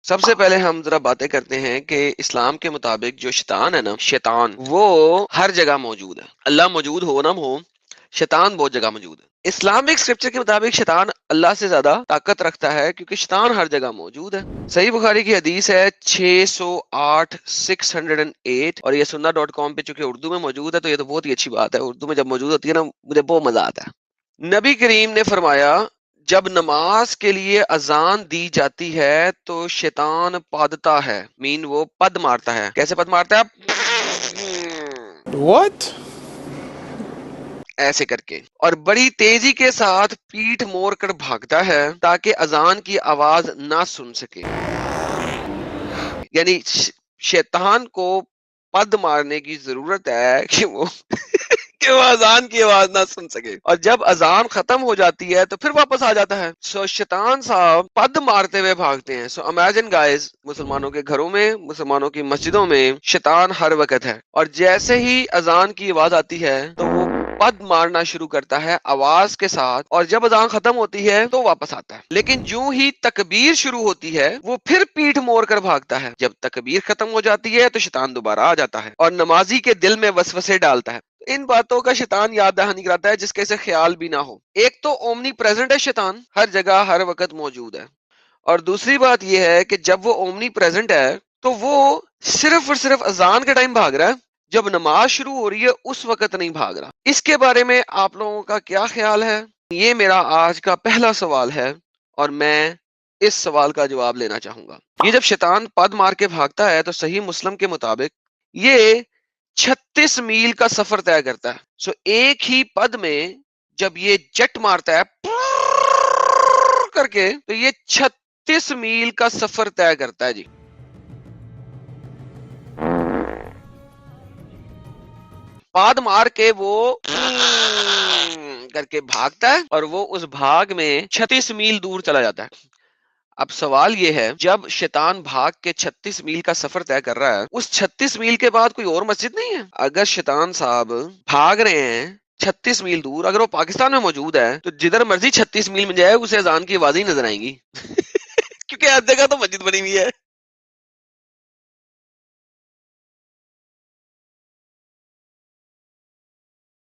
سب سے پہلے ہم ذرا باتیں کرتے ہیں کہ اسلام کے مطابق جو شیطان ہے نا، شیطان وہ ہر جگہ موجود ہے. اللہ موجود ہو نہ ہو، شیطان بہت جگہ موجود ہے. اسلامک اسکرپچر کے مطابق شیطان اللہ سے زیادہ طاقت رکھتا ہے کیونکہ شیطان ہر جگہ موجود ہے. صحیح بخاری کی حدیث ہے 608 اور یہ سننا.com پہ چونکہ اردو میں موجود ہے تو یہ تو بہت ہی اچھی بات ہے. اردو میں جب موجود ہوتی ہے نا مجھے بہت مزہ آتا ہے. نبی کریم نے فرمایا جب نماز کے لیے اذان دی جاتی ہے تو شیطان پادتا ہے، وہ پد مارتا ہے. کیسے پد مارتا ہے؟ What? ایسے کر کے، اور بڑی تیزی کے ساتھ پیٹھ موڑ کر بھاگتا ہے تاکہ اذان کی آواز نہ سن سکے. یعنی شیطان کو پد مارنے کی ضرورت ہے کہ وہ کہ وہ اذان کی آواز نہ سن سکے، اور جب اذان ختم ہو جاتی ہے تو پھر واپس آ جاتا ہے. شیطان صاحب پد مارتے ہوئے بھاگتے ہیں. امیجن گائز، مسلمانوں کے گھروں میں، مسلمانوں کی مسجدوں میں شیطان ہر وقت ہے، اور جیسے ہی اذان کی آواز آتی ہے تو وہ پد مارنا شروع کرتا ہے آواز کے ساتھ، اور جب اذان ختم ہوتی ہے تو واپس آتا ہے. لیکن جو ہی تکبیر شروع ہوتی ہے وہ پھر پیٹھ موڑ کر بھاگتا ہے. جب تکبیر ختم ہو جاتی ہے تو شیطان دوبارہ آ جاتا ہے اور نمازی کے دل میں وسوسے ڈالتا ہے. ان باتوں کا شیطان یاد دہانی کراتا ہے جس کے اسے خیال بھی نہ ہو. ایک تو اومنی پریزنٹ ہے، شیطان ہر جگہ ہر وقت موجود ہے، اور دوسری بات یہ ہے کہ جب وہ اومنی پریزنٹ ہے تو وہ صرف اور صرف اذان کے ٹائم بھاگ رہا ہے، جب نماز شروع ہو رہی ہے اس وقت نہیں بھاگ رہا. اس کے بارے میں آپ لوگوں کا کیا خیال ہے؟ یہ میرا آج کا پہلا سوال ہے اور میں اس سوال کا جواب لینا چاہوں گا. یہ جب شیطان پد مار کے بھاگتا ہے تو صحیح مسلم کے مطابق یہ 36 میل کا سفر طے کرتا ہے. سو ایک ہی پد میں جب یہ جٹ مارتا ہے کر کے تو یہ 36 میل کا سفر طے کرتا ہے. جی پاد مار کے وہ کر کے بھاگتا ہے اور وہ اس بھاگ میں 36 میل دور چلا جاتا ہے. اب سوال یہ ہے، جب شیطان بھاگ کے 36 میل کا سفر طے کر رہا ہے، اس 36 میل کے بعد کوئی اور مسجد نہیں ہے؟ اگر شیطان صاحب بھاگ رہے ہیں 36 میل دور، اگر وہ پاکستان میں موجود ہے تو جدھر مرضی 36 میل میں جائے اسے اذان کی آوازیں نظر آئیں گی کیونکہ ہر جگہ تو مسجد بنی ہوئی ہے.